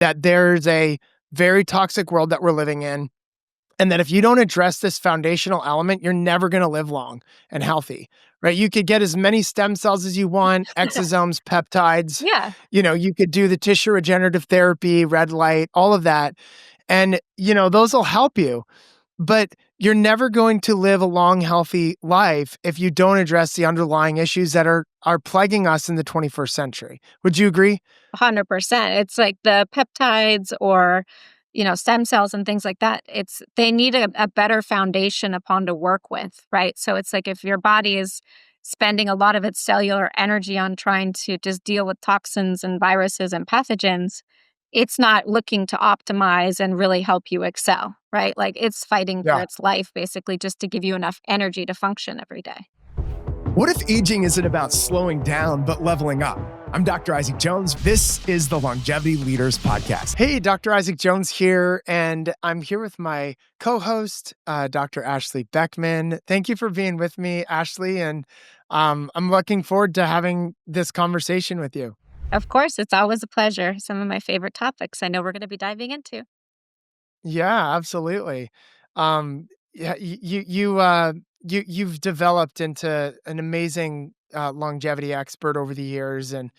that there's a very toxic world that we're living in, and that if you don't address this foundational element, you're never going to live long and healthy, right? You could get as many stem cells as you want, exosomes, peptides, Yeah. you could do the tissue regenerative therapy, red light, all of that. And, those will help you, but you're never going to live a long, healthy life if you don't address the underlying issues that are plaguing us in the 21st century. Would you agree? 100%. It's like the peptides or, stem cells and things like that. They need a better foundation upon to work with, right? So it's like if your body is spending a lot of its cellular energy on trying to just deal with toxins and viruses and pathogens, it's not looking to optimize and really help you excel, right? Like it's fighting for Yeah. its life basically just to give you enough energy to function every day. What if aging isn't about slowing down, but leveling up? I'm Dr. Isaac Jones. This is the Longevity Leaders Podcast. Hey, Dr. Isaac Jones here, and I'm here with my co-host, Dr. Ashley Beckman. Thank you for being with me, Ashley, and I'm looking forward to having this conversation with you. Of course, it's always a pleasure. Some of my favorite topics I know we're going to be diving into. Yeah, absolutely. Yeah, you've developed into an amazing longevity expert over the years, and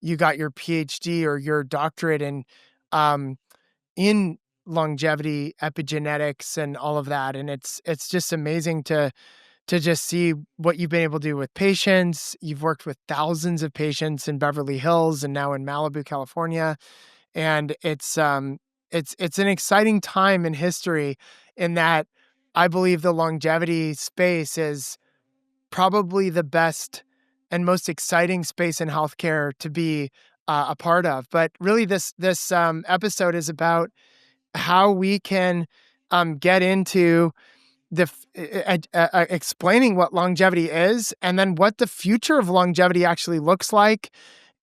you got your PhD or your doctorate um, in longevity epigenetics and all of that. And it's just amazing to just see what you've been able to do with patients. You've worked with thousands of patients in Beverly Hills and now in Malibu, California. And it's an exciting time in history in that I believe the longevity space is probably the best and most exciting space in healthcare to be a part of. But really, this episode is about how we can get into explaining what longevity is, and then what the future of longevity actually looks like,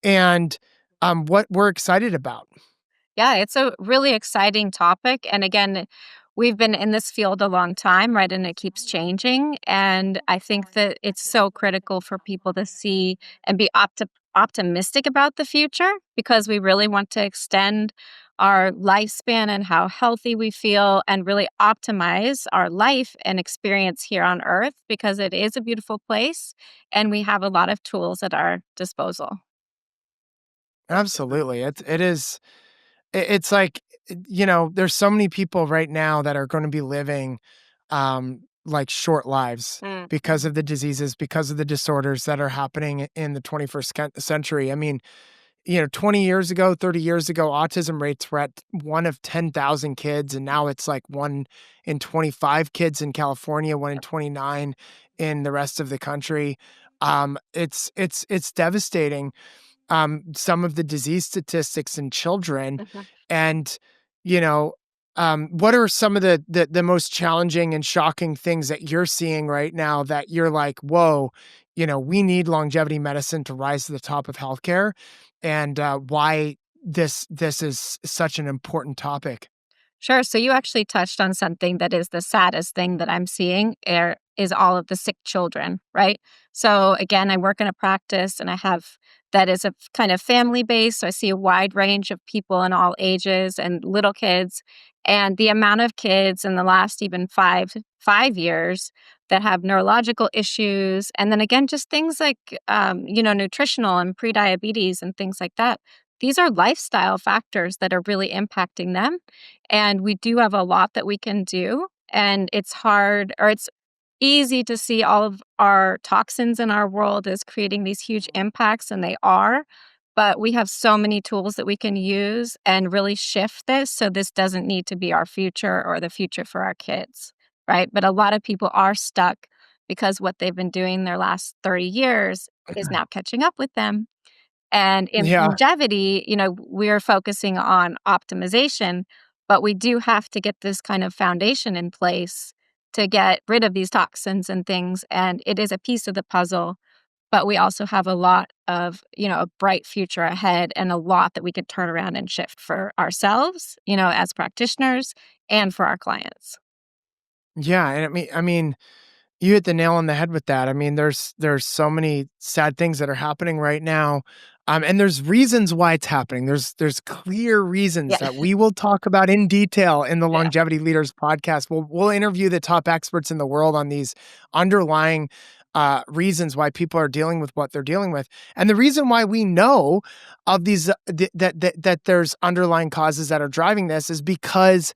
and what we're excited about. Yeah, it's a really exciting topic. And again, we've been in this field a long time, right? And it keeps changing. And I think that it's so critical for people to see and be optimistic about the future because we really want to extend our lifespan and how healthy we feel and really optimize our life and experience here on earth because it is a beautiful place and we have a lot of tools at our disposal. Absolutely, it is. It's like, there's so many people right now that are going to be living like short lives Mm. because of the diseases, because of the disorders that are happening in the 21st century. I mean, 20 years ago, 30 years ago, autism rates were at 1 of 10,000 kids. And now it's like 1 in 25 kids in California, 1 in 29 in the rest of the country. It's devastating. Some of the disease statistics in children, Mhm. and, you know, what are some of the most challenging and shocking things that you're seeing right now that you're like, whoa, we need longevity medicine to rise to the top of healthcare, and why this is such an important topic? Sure. So you actually touched on something that is the saddest thing that I'm seeing is all of the sick children, right? So again, I work in a practice and I have that is a kind of family based. So I see a wide range of people in all ages and little kids. And the amount of kids in the last even five years that have neurological issues, and then again, just things like nutritional and prediabetes and things like that. These are lifestyle factors that are really impacting them and we do have a lot that we can do. And it's hard or it's easy to see all of our toxins in our world as creating these huge impacts, and they are. But we have so many tools that we can use and really shift this so this doesn't need to be our future or the future for our kids, right? But a lot of people are stuck because what they've been doing their last 30 years is now catching up with them. And in Yeah. longevity, we're focusing on optimization, but we do have to get this kind of foundation in place to get rid of these toxins and things. And it is a piece of the puzzle, but we also have a lot of, a bright future ahead and a lot that we could turn around and shift for ourselves, as practitioners and for our clients. Yeah, and I mean, you hit the nail on the head with that. I mean, there's so many sad things that are happening right now. And there's reasons why it's happening. There's clear reasons Yeah. that we will talk about in detail in the Yeah. Longevity Leaders podcast. We'll interview the top experts in the world on these underlying reasons why people are dealing with what they're dealing with, and the reason why we know of these that there's underlying causes that are driving this is because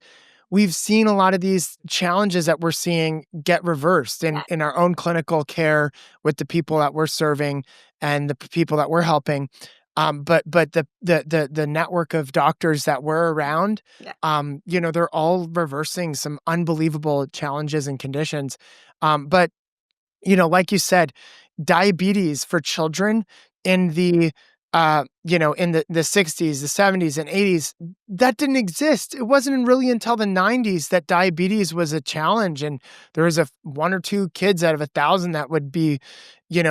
we've seen a lot of these challenges that we're seeing get reversed Yeah. in our own clinical care with the people that we're serving and the people that we're helping. But the network of doctors that we're around, Yeah. they're all reversing some unbelievable challenges and conditions. But like you said, diabetes for children in the 60s, the 70s and 80s, that didn't exist. It wasn't really until the 90s that diabetes was a challenge. And there was one or two kids out of 1,000 that would be,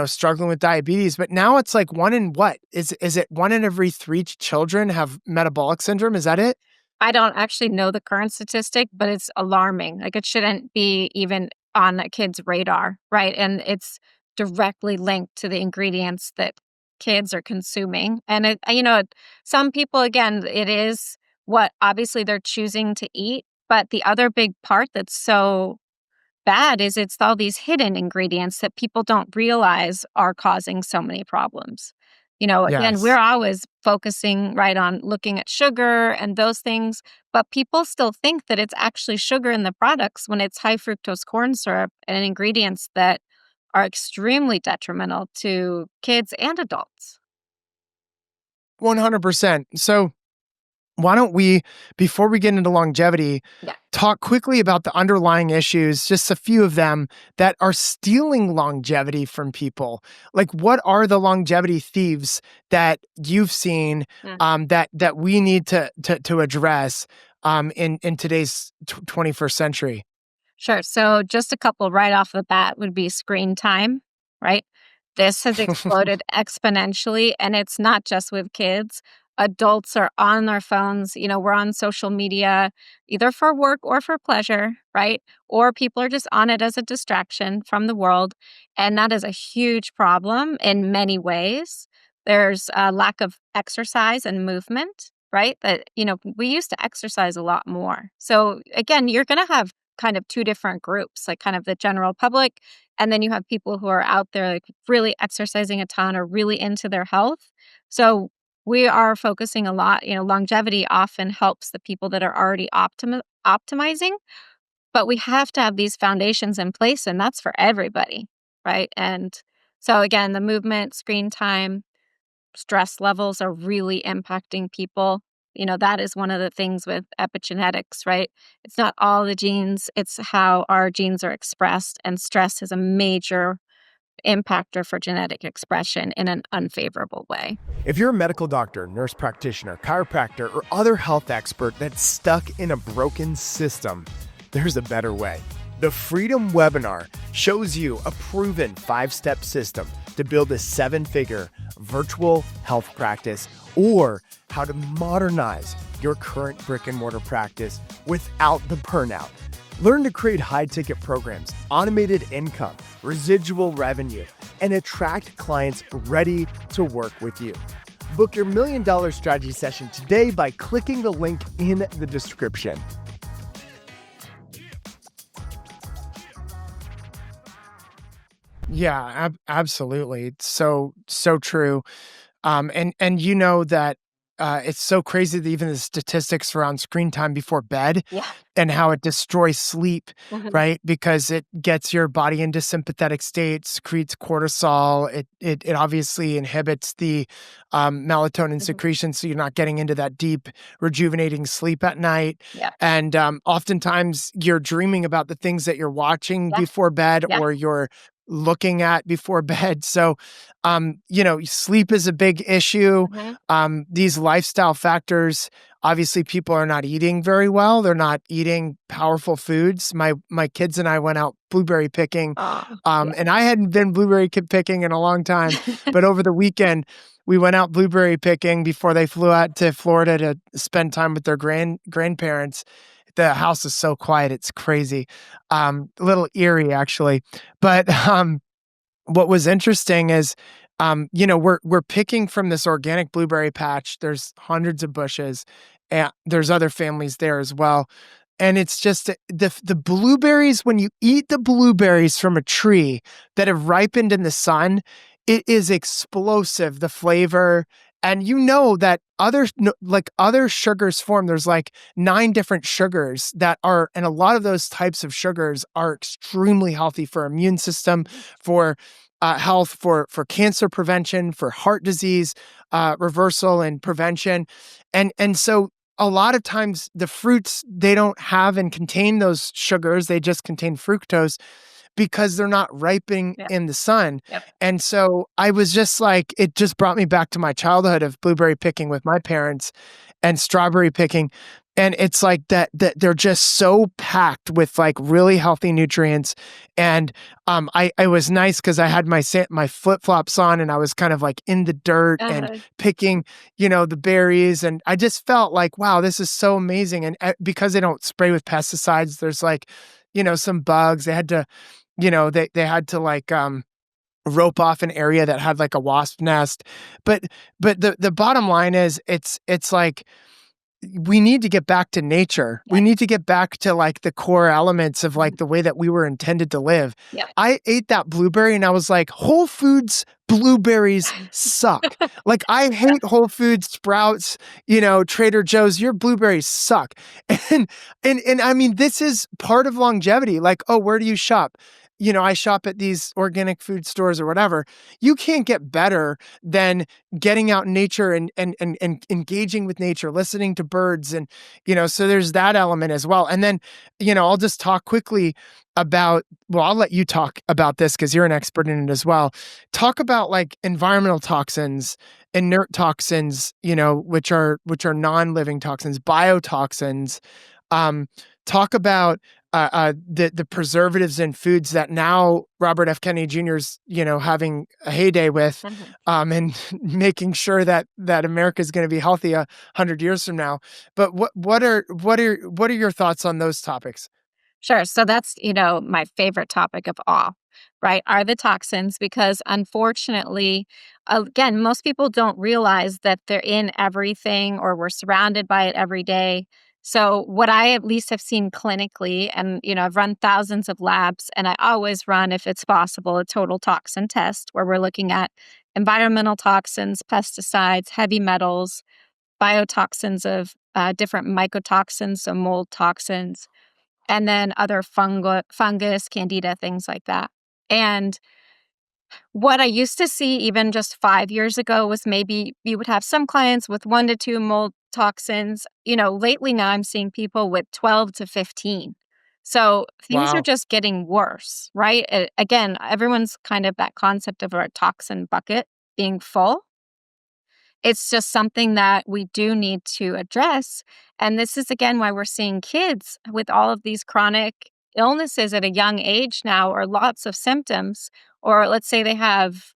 struggling with diabetes. But now it's like one in what? Is it one in every three children have metabolic syndrome? Is that it? I don't actually know the current statistic, but it's alarming. Like, it shouldn't be even on a kid's radar, right? And it's directly linked to the ingredients that kids are consuming. And some people, again, it is what obviously they're choosing to eat. But the other big part that's so bad is it's all these hidden ingredients that people don't realize are causing so many problems. Again, we're Yes. always focusing right on looking at sugar and those things, but people still think that it's actually sugar in the products when it's high fructose corn syrup and ingredients that are extremely detrimental to kids and adults. 100%. So why don't we, before we get into longevity, Yeah. talk quickly about the underlying issues, just a few of them that are stealing longevity from people. Like, what are the longevity thieves that you've seen that we need to address in today's 21st century? Sure. So just a couple right off the bat would be screen time, right? This has exploded exponentially, and it's not just with kids. Adults are on their phones. We're on social media either for work or for pleasure, right? Or people are just on it as a distraction from the world. And that is a huge problem in many ways. There's a lack of exercise and movement, right? We used to exercise a lot more. So again, you're going to have kind of two different groups, like kind of the general public, and then you have people who are out there like really exercising a ton or really into their health. So we are focusing a lot, longevity often helps the people that are already optimizing, but we have to have these foundations in place, and that's for everybody, right? And so again, the movement, screen time, stress levels are really impacting people. That is one of the things with epigenetics, right? It's not all the genes, it's how our genes are expressed. And stress is a major impactor for genetic expression in an unfavorable way. If you're a medical doctor, nurse practitioner, chiropractor, or other health expert that's stuck in a broken system, there's a better way. The Freedom webinar shows you a proven 5-step system to build a 7-figure virtual health practice, or how to modernize your current brick and mortar practice without the burnout. Learn to create high-ticket programs, automated income, residual revenue, and attract clients ready to work with you. Book your $1 million strategy session today by clicking the link in the description. Yeah, absolutely. It's so true. And that it's so crazy that even the statistics around screen time before bed Yeah. and how it destroys sleep, Mhm. right? Because it gets your body into sympathetic states, secretes cortisol. It obviously inhibits the melatonin Mhm. secretion, so you're not getting into that deep, rejuvenating sleep at night. Yeah. And oftentimes you're dreaming about the things that you're watching Yeah. before bed Yeah. or you're looking at before bed. So, sleep is a big issue. Mhm. These lifestyle factors, obviously people are not eating very well. They're not eating powerful foods. My kids and I went out blueberry picking. Oh, And I hadn't been blueberry picking in a long time, yeah. but over the weekend we went out blueberry picking before they flew out to Florida to spend time with their grandparents. The house is so quiet, it's crazy. A little eerie actually. But what was interesting is we're picking from this organic blueberry patch. There's hundreds of bushes, and there's other families there as well. And it's just the blueberries, when you eat the blueberries from a tree that have ripened in the sun, it is explosive, the flavor. And you know that like other sugars form. There's like 9 different sugars that are, and a lot of those types of sugars are extremely healthy for immune system, for health, for cancer prevention, for heart disease reversal and prevention, and so a lot of times the fruits, they don't have and contain those sugars; they just contain fructose because they're not ripening Yep. in the sun. Yep. And so I was just like, it just brought me back to my childhood of blueberry picking with my parents and strawberry picking. And it's like that they're just so packed with like really healthy nutrients. And I was nice because I had my flip flops on and I was kind of like in the dirt and Uh, picking, the berries. And I just felt like, wow, this is so amazing. And because they don't spray with pesticides, there's like, some bugs. They had to they had to like, rope off an area that had like a wasp nest. But the bottom line is it's like we need to get back to nature. We yeah. need to get back to like the core elements of like the way that we were intended to live. Yep. I ate that blueberry and I was like, Whole Foods blueberries suck. Like I hate Whole Foods, Sprouts, Trader Joe's. Your blueberries suck. And and I mean, this is part of longevity. Like, oh, where do you shop? I shop at these organic food stores or whatever. You can't get better than getting out in nature and engaging with nature, listening to birds, and so there's that element as well. And then, I'll just talk quickly about, well, I'll let you talk about this because you're an expert in it as well. Talk about like environmental toxins, inert toxins, which are non-living toxins, biotoxins. Um, Talk about the preservatives in foods that now Robert F. Kennedy Jr. is having a heyday with, Mhm. and making sure that America is going to be healthy 100 years from now. But what are your thoughts on those topics? Sure. So that's, my favorite topic of all, right? Are the toxins, because unfortunately, again, most people don't realize that they're in everything or we're surrounded by it every day. So, what I at least have seen clinically, and, I've run thousands of labs, and I always run, if it's possible, a total toxin test where we're looking at environmental toxins, pesticides, heavy metals, biotoxins of different mycotoxins, so mold toxins, and then other fungus, candida, things like that. And what I used to see even just 5 years ago was maybe you would have some clients with 1 to 2 mold toxins. Lately now I'm seeing people with 12 to 15. So things are Wow. just getting worse, right? Again, everyone's kind of that concept of our toxin bucket being full. It's just something that we do need to address. And this is again why we're seeing kids with all of these chronic illnesses at a young age now, or lots of symptoms. Or let's say they have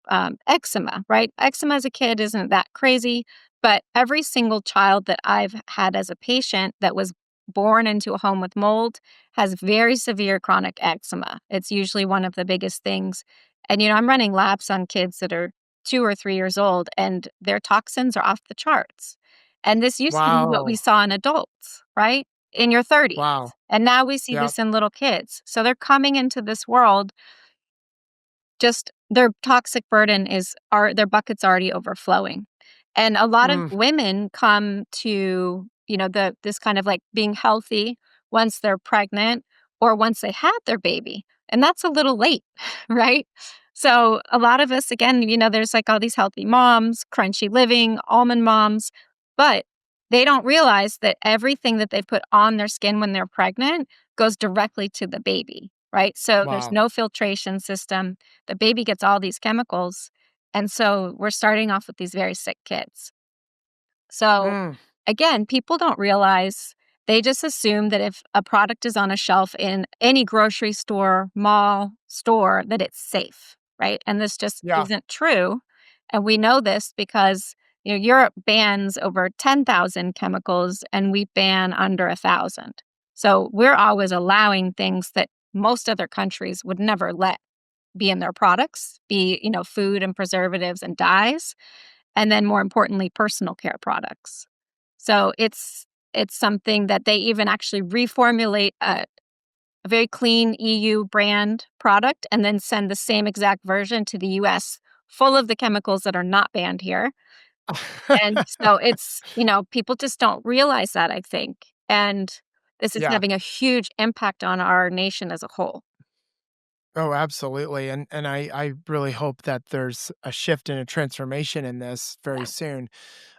eczema, right? Eczema as a kid isn't that crazy, but every single child that I've had as a patient that was born into a home with mold has very severe chronic eczema. It's usually one of the biggest things. And, I'm running labs on kids that are 2 or 3 years old, and their toxins are off the charts. And this used to be what we Wow. saw in adults, right? In your 30s. Wow. And now we see Yep. this in little kids. So they're coming into this world, just their toxic burden is their bucket's already overflowing. And a lot of Mm. women come to, this kind of like being healthy once they're pregnant or once they had their baby. And that's a little late, right? So a lot of us, again, there's like all these healthy moms, crunchy living, almond moms, but they don't realize that everything that they put on their skin when they're pregnant goes directly to the baby, right? So there's Wow. no filtration system. The baby gets all these chemicals. And so we're starting off with these very sick kids. So Mm. again, people don't realize, they just assume that if a product is on a shelf in any grocery store, mall, store, that it's safe, right? And this just Yeah. isn't true. And we know this because Europe bans over 10,000 chemicals and we ban under 1,000. So we're always allowing things that most other countries would never let. be in their products, be, food and preservatives and dyes, and then more importantly, personal care products. So it's something that they even actually reformulate a very clean EU brand product and then send the same exact version to the US full of the chemicals that are not banned here. And so people just don't realize that, I think. And this is Yeah. having a huge impact on our nation as a whole. Oh, absolutely, and I really hope that there's a shift and a transformation in this very Yeah. soon.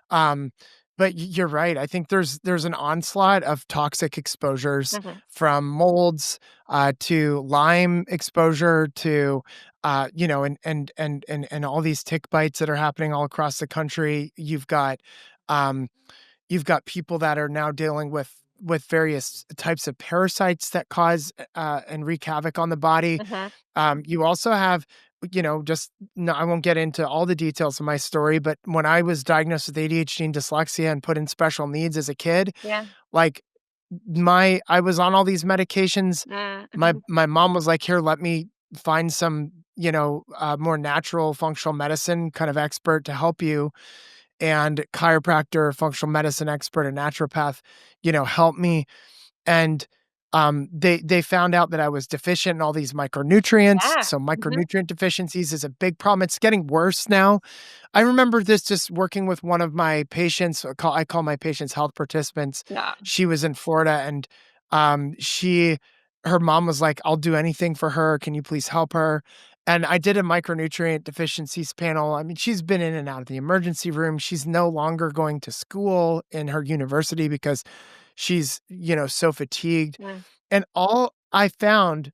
Um, but you're right. I think there's an onslaught of toxic exposures Mhm. from molds, to Lyme exposure to, and all these tick bites that are happening all across the country. Um, you've got people that are now dealing with various types of parasites that cause, and wreak havoc on the body. Mhm. You also have, just no, I won't get into all the details of my story, but when I was diagnosed with ADHD and dyslexia and put in special needs as a kid, Yeah. like I was on all these medications. My Mhm. my mom was like, "Here, let me find some, more natural functional medicine kind of expert to help you." And chiropractor, functional medicine expert, a naturopath, helped me. And they found out that I was deficient in all these micronutrients. Yeah. So Mhm. micronutrient deficiencies is a big problem. It's getting worse now. I remember this just working with one of my patients. I call my patients health participants. Yeah. She was in Florida, and she her mom was like, "I'll do anything for her. Can you please help her?" And I did a micronutrient deficiencies panel. I mean, she's been in and out of the emergency room. She's no longer going to school in her university because she's, so fatigued. Mm. And all I found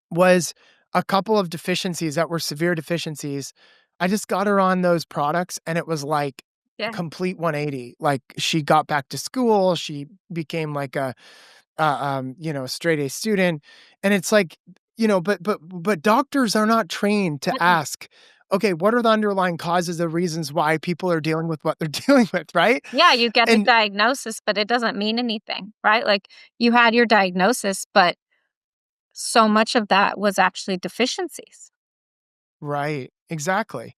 was a couple of deficiencies that were severe deficiencies. I just got her on those products, and it was like Yeah. complete 180. Like, she got back to school, she became like a straight A student, and it's like, but doctors are not trained to Mm-mm. ask, "Okay, what are the underlying causes, the reasons why people are dealing with what they're dealing with," right? Yeah, you get a And diagnosis, but it doesn't mean anything, right? Like, you had your diagnosis, but so much of that was actually deficiencies. right, exactly.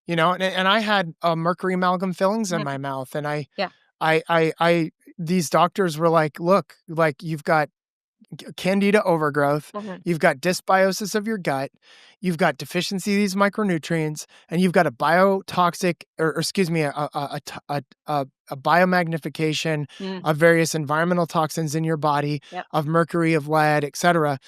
And I had, mercury amalgam fillings in Mhm. my mouth, and Yeah. I these doctors were like, "Look, like, you've got candida overgrowth, Mhm. you've got dysbiosis of your gut, you've got deficiency of these micronutrients, and you've got a biotoxic, or excuse me, a biomagnification Mm. of various environmental toxins in your body, Yep. of mercury, of lead, etcetera."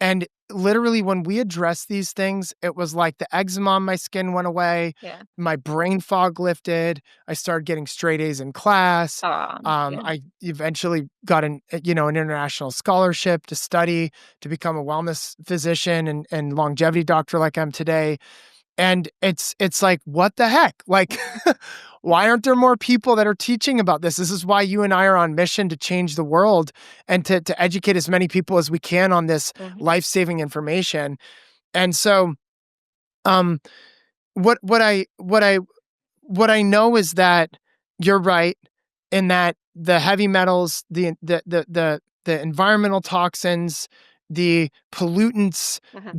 And literally, when we addressed these things, it was like the eczema on my skin went away, Yeah. my brain fog lifted, I started getting straight A's in class. Yeah. I eventually got an international scholarship to study to become a wellness physician and longevity doctor like I'm today. And it's like, what the heck? Like, why aren't there more people that are teaching about this? This is why you and I are on mission to change the world and to educate as many people as we can on this Mhm. life-saving information. And so, um, what I know is that you're right in that the heavy metals, the environmental toxins, the pollutants, Mhm.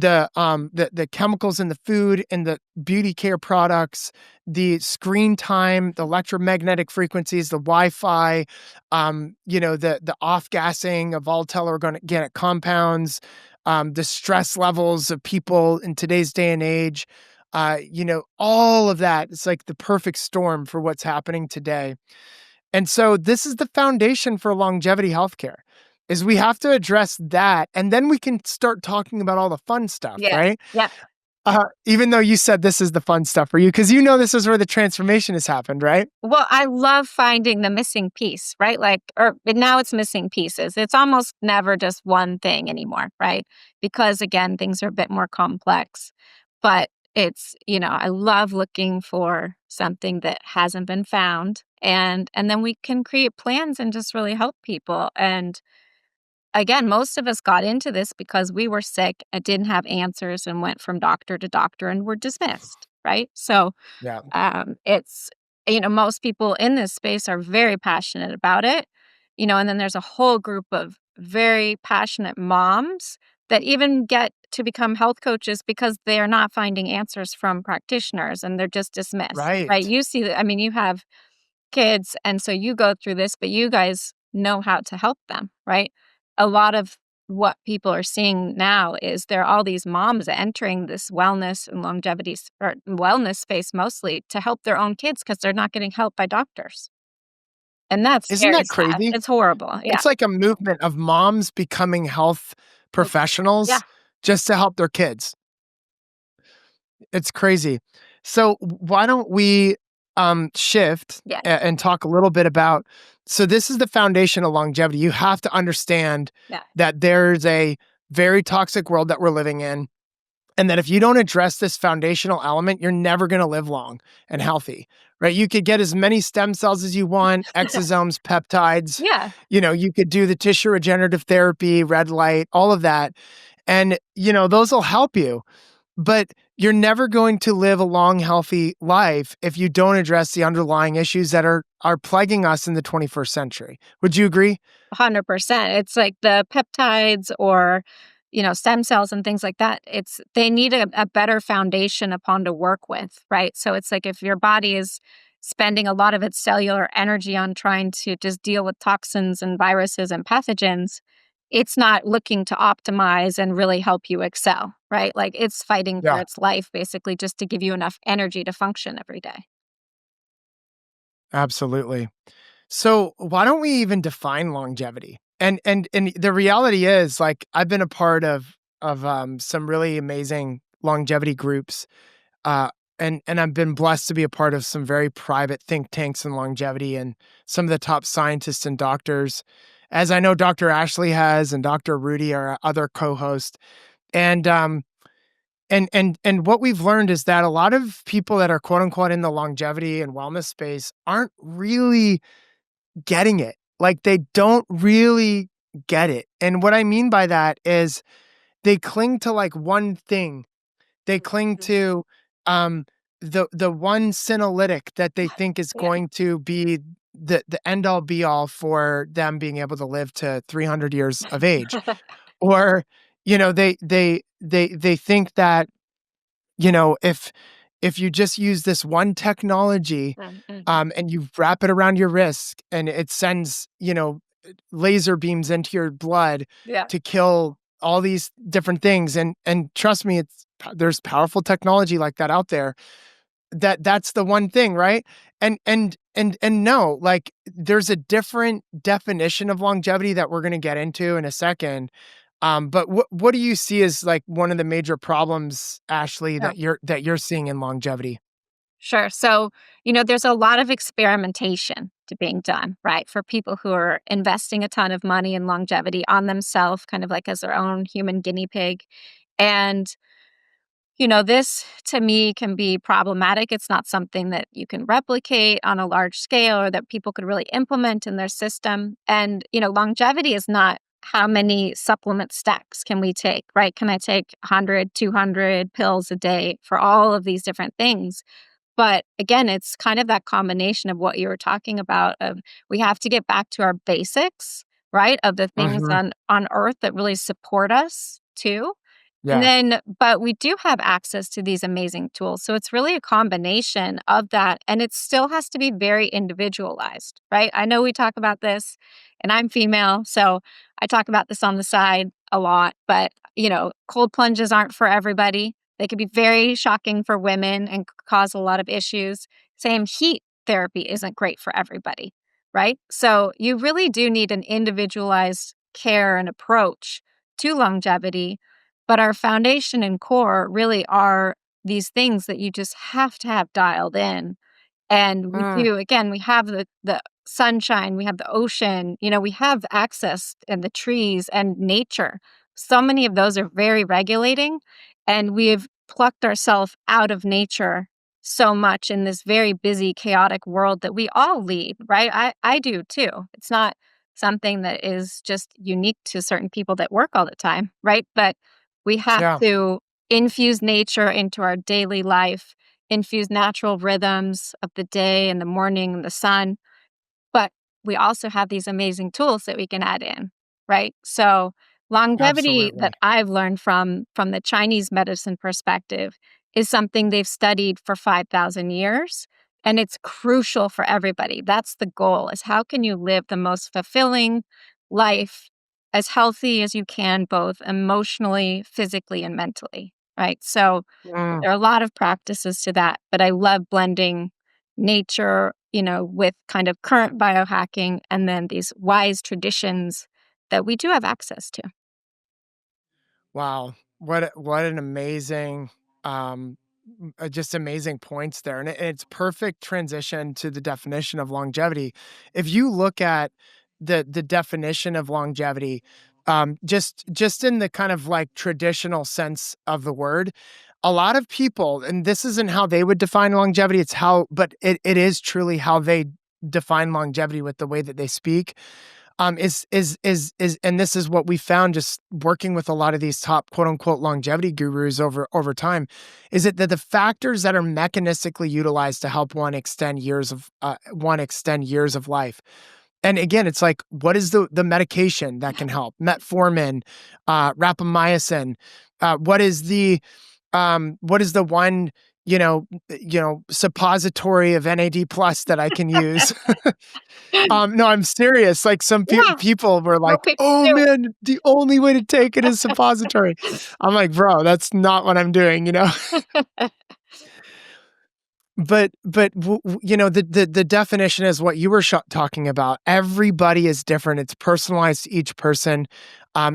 the chemicals in the food and the beauty care products, the screen time, the electromagnetic frequencies, the Wi-Fi, the off gassing of volatile organic compounds, the stress levels of people in today's day and age, all of that. It's like the perfect storm for what's happening today. And so this is the foundation for longevity healthcare is we have to address that, and then we can start talking about all the fun stuff, Yeah. right? Yeah. Even though you said this is the fun stuff for you, because this is where the transformation has happened, right? Well, I love finding the missing piece, right? Like, but now it's missing pieces. It's almost never just one thing anymore, right? Because again, things are a bit more complex. But I love looking for something that hasn't been found, and then we can create plans and just really help people. And again, most of us got into this because we were sick and didn't have answers and went from doctor to doctor and were dismissed, right? So Yeah. it's, most people in this space are very passionate about it, and then there's a whole group of very passionate moms that even get to become health coaches because they are not finding answers from practitioners and they're just dismissed, right? Right. You see that, I mean, you have kids, and so you go through this, but you guys know how to help them, right? A lot of what people are seeing now is there are all these moms entering this wellness and longevity or wellness space mostly to help their own kids because they're not getting help by doctors. And that's Isn't very that sad. crazy? It's horrible. Yeah. It's like a movement of moms becoming health Like, yeah. professionals just to help their kids. It's crazy. So why don't we shift Yeah. and talk a little bit about, so this is the foundation of longevity. You have to understand Yeah. that there's a very toxic world that we're living in, and that if you don't address this foundational element, you're never going to live long and healthy, right? You could get as many stem cells as you want, exosomes, peptides, Yeah. you could do the tissue regenerative therapy, red light, all of that. And, those will help you, but you're never going to live a long, healthy life if you don't address the underlying issues that are plaguing us in the 21st century. Would you agree? 100%. It's like the peptides or, stem cells and things like that. They need a better foundation upon to work with, right? So it's like if your body is spending a lot of its cellular energy on trying to just deal with toxins and viruses and pathogens, it's not looking to optimize and really help you excel, right? Like it's fighting for Yeah, its life basically just to give you enough energy to function every day. absolutely. So why don't we even define longevity? And the reality is, like, I've been a part of some really amazing longevity groups, uh, and I've been blessed to be a part of some very private think tanks in longevity and some of the top scientists and doctors, as I know Dr. Ashley has and Dr. Rudy, our other co-host. And and what we've learned is that a lot of people that are quote unquote in the longevity and wellness space aren't really getting it. Like, they don't really get it. And what I mean by that is they cling to like one thing. They cling Mhm. to um the one senolytic that they think is Yeah. going to be the end all be all for them being able to live to 300 years of age. Or they think that, if you just use this one technology, Mhm. and you wrap it around your wrist and it sends, laser beams into your blood Yeah. to kill all these different things. And trust me, there's powerful technology like that out there. That's the one thing, right? And no, like, there's a different definition of longevity that we're going to get into in a second. But what do you see as like one of the major problems, Ashley, Yeah. that you're seeing in longevity? Sure. So, there's a lot of experimentation to being done, right? For people who are investing a ton of money and longevity on themselves, kind of like as their own human guinea pig. And, this to me can be problematic. It's not something that you can replicate on a large scale or that people could really implement in their system. And, longevity is not how many supplement stacks can we take, right? Can I take 100, 200 pills a day for all of these different things? But again, it's kind of that combination of what you were talking about of we have to get back to our basics, right? Of the things Mhm. on earth that really support us too. And Yeah. then, but we do have access to these amazing tools. So it's really a combination of that. And it still has to be very individualized, right? I know we talk about this, and I'm female. So I talk about this on the side a lot, but, cold plunges aren't for everybody. They can be very shocking for women and cause a lot of issues. Same heat therapy isn't great for everybody, right? So you really do need an individualized care and approach to longevity, but our foundation and core really are these things that you just have to have dialed in. And we Mm, do, again, we have the sunshine, we have the ocean, we have access and the trees and nature. So many of those are very regulating, and we've plucked ourselves out of nature so much in this very busy, chaotic world that we all lead, right? I do too. It's not something that is just unique to certain people that work all the time, right? But we have yeah. to infuse nature into our daily life, infuse natural rhythms of the day and the morning and the sun. But we also have these amazing tools that we can add in, right? So Longevity that Absolutely. I've learned from the Chinese medicine perspective is something they've studied for 5,000 years, and it's crucial for everybody. That's the goal, is how can you live the most fulfilling life, as healthy as you can, both emotionally, physically, and mentally, right? So, Mm. there are a lot of practices to that, but I love blending nature, with kind of current biohacking and then these wise traditions that we do have access to. Wow. What an amazing, um, just amazing points there, and it's perfect transition to the definition of longevity. If you look at the definition of longevity, just in the kind of like traditional sense of the word, a lot of people, and this isn't how they would define longevity, it's how, but it is truly how they define longevity with the way that they speak. And this is what we found just working with a lot of these top quote unquote longevity gurus over time, is that the factors that are mechanistically utilized to help one extend years of life. And again, it's like, what is the medication that can help? Metformin, rapamycin. What is the one, suppository of NAD plus that I can use? No, I'm serious. Like some Yeah, people were no like, people "Oh do. man, the only way to take it is suppository." I'm like, "Bro, that's not what I'm doing," you know? The definition is what you were talking about. Everybody is different. It's personalized to each person.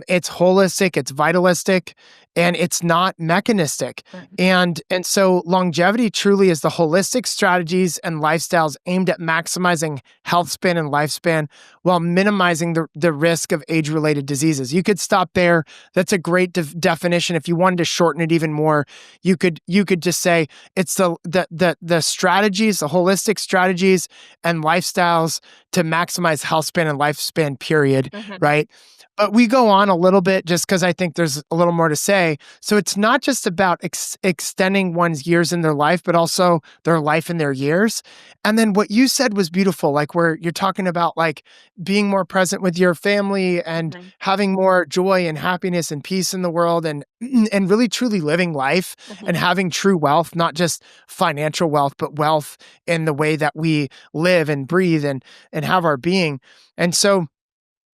It's holistic, it's vitalistic, and it's not mechanistic. Right. And so longevity truly is the holistic strategies and lifestyles aimed at maximizing health span and lifespan while minimizing the risk of age-related diseases. You could stop there. That's a great definition. If you wanted to shorten it even more, you could just say it's the strategies, the holistic strategies and lifestyles to maximize health span and lifespan, period, Mhm, right? But we go on a little bit just because I think there's a little more to say. So it's not just about extending one's years in their life, but also their life in their years. And then what you said was beautiful, like where you're talking about like being more present with your family and mhm, having more joy and happiness and peace in the world, and and really truly living life mhm, and having true wealth, not just financial wealth, but wealth in the way that we live and breathe and have our being. And so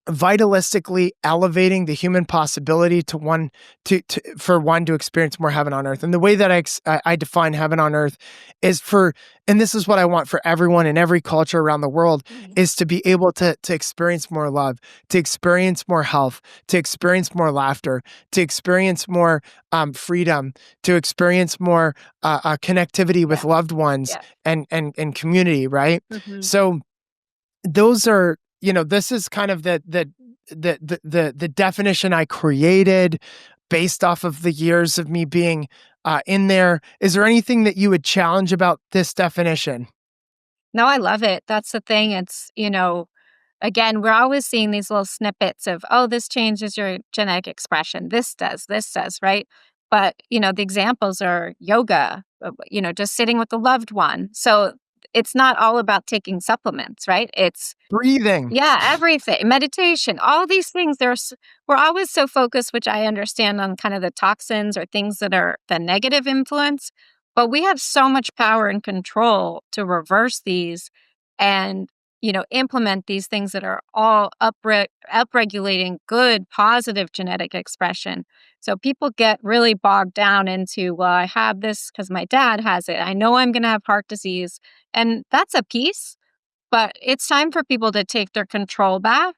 vitalistically elevating the human possibility to one to for one to experience more heaven on earth. And the way that I define heaven on earth is for, and this is what I want for everyone in every culture around the world, mhm, is to be able to experience more love, to experience more health, to experience more laughter, to experience more freedom, to experience more connectivity with yeah, loved ones yeah, and community, right? mhm. So those are, this is kind of the definition I created based off of the years of me being in there. Is there anything that you would challenge about this definition? No, I love it. That's the thing. Again, we're always seeing these little snippets of, oh, this changes your genetic expression. This does, right? But, the examples are yoga, just sitting with a loved one. So it's not all about taking supplements, right? It's Breathing. Yeah, everything. Meditation, all these things, we're always so focused, which I understand, on kind of the toxins or things that are the negative influence, but we have so much power and control to reverse these and, implement these things that are all upregulating good, positive genetic expression. So people get really bogged down into, well, I have this because my dad has it. I know I'm going to have heart disease. And that's a piece, but it's time for people to take their control back.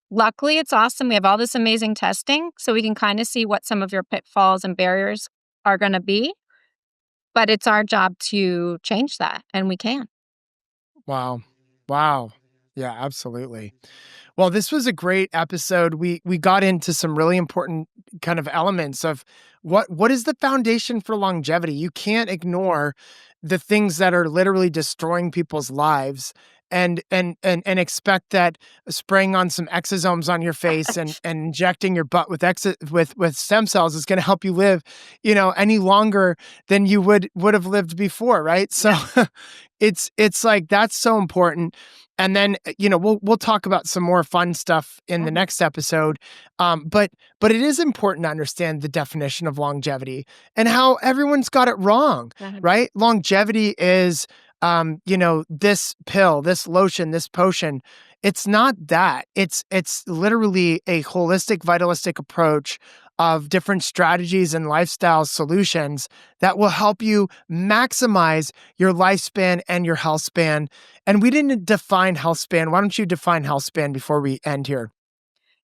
Luckily, it's awesome. We have all this amazing testing, so we can kind of see what some of your pitfalls and barriers are going to be. But it's our job to change that, and we can. Wow. Wow. Yeah, absolutely. Well, this was a great episode. We got into some really important kind of elements of what is the foundation for longevity. You can't ignore the things that are literally destroying people's lives and expect that spraying on some exosomes on your face and injecting your butt with with stem cells is going to help you live, any longer than you would have lived before, right? So Yeah. it's like that's so important. And then, we'll talk about some more fun stuff in the Mhm. next episode. But it is important to understand the definition of longevity and how everyone's got it wrong, Mhm. right? Longevity is, this pill, this lotion, this potion. It's not that. It's literally a holistic, vitalistic approach of different strategies and lifestyle solutions that will help you maximize your lifespan and your health span. And we didn't define health span. Why don't you define health span before we end here?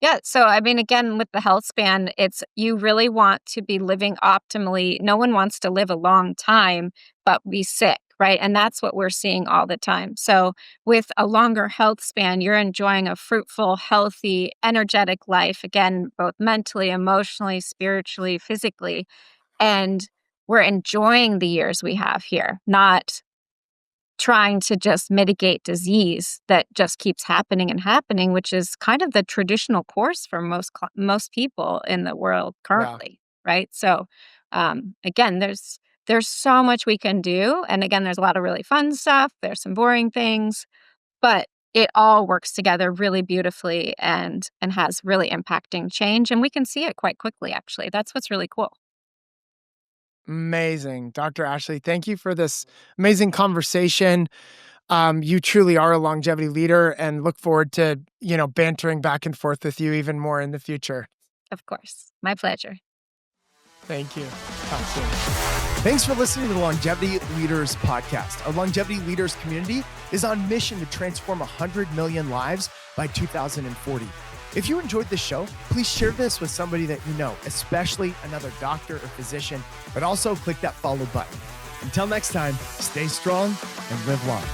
Yeah. So, I mean, again, with the health span, it's you really want to be living optimally. No one wants to live a long time, but be sick, right? And that's what we're seeing all the time. So, with a longer health span, you're enjoying a fruitful, healthy, energetic life, again, both mentally, emotionally, spiritually, physically. And we're enjoying the years we have here, not trying to just mitigate disease that just keeps happening and happening, which is kind of the traditional course for most people in the world Yeah. currently, right? So, again, there's so much we can do, and again, there's a lot of really fun stuff. There's some boring things, but it all works together really beautifully and has really impacting change, and we can see it quite quickly. Actually, that's what's really cool. Amazing. Dr. Ashley, thank you for this amazing conversation. You truly are a longevity leader and look forward to, bantering back and forth with you even more in the future. Of course, my pleasure. Thank you. Talk soon. Thanks for listening to the Longevity Leaders Podcast. Our Longevity Leaders community is on mission to transform 100 million lives by 2040. If you enjoyed this show, please share this with somebody that you know, especially another doctor or physician, but also click that follow button. Until next time, stay strong and live long.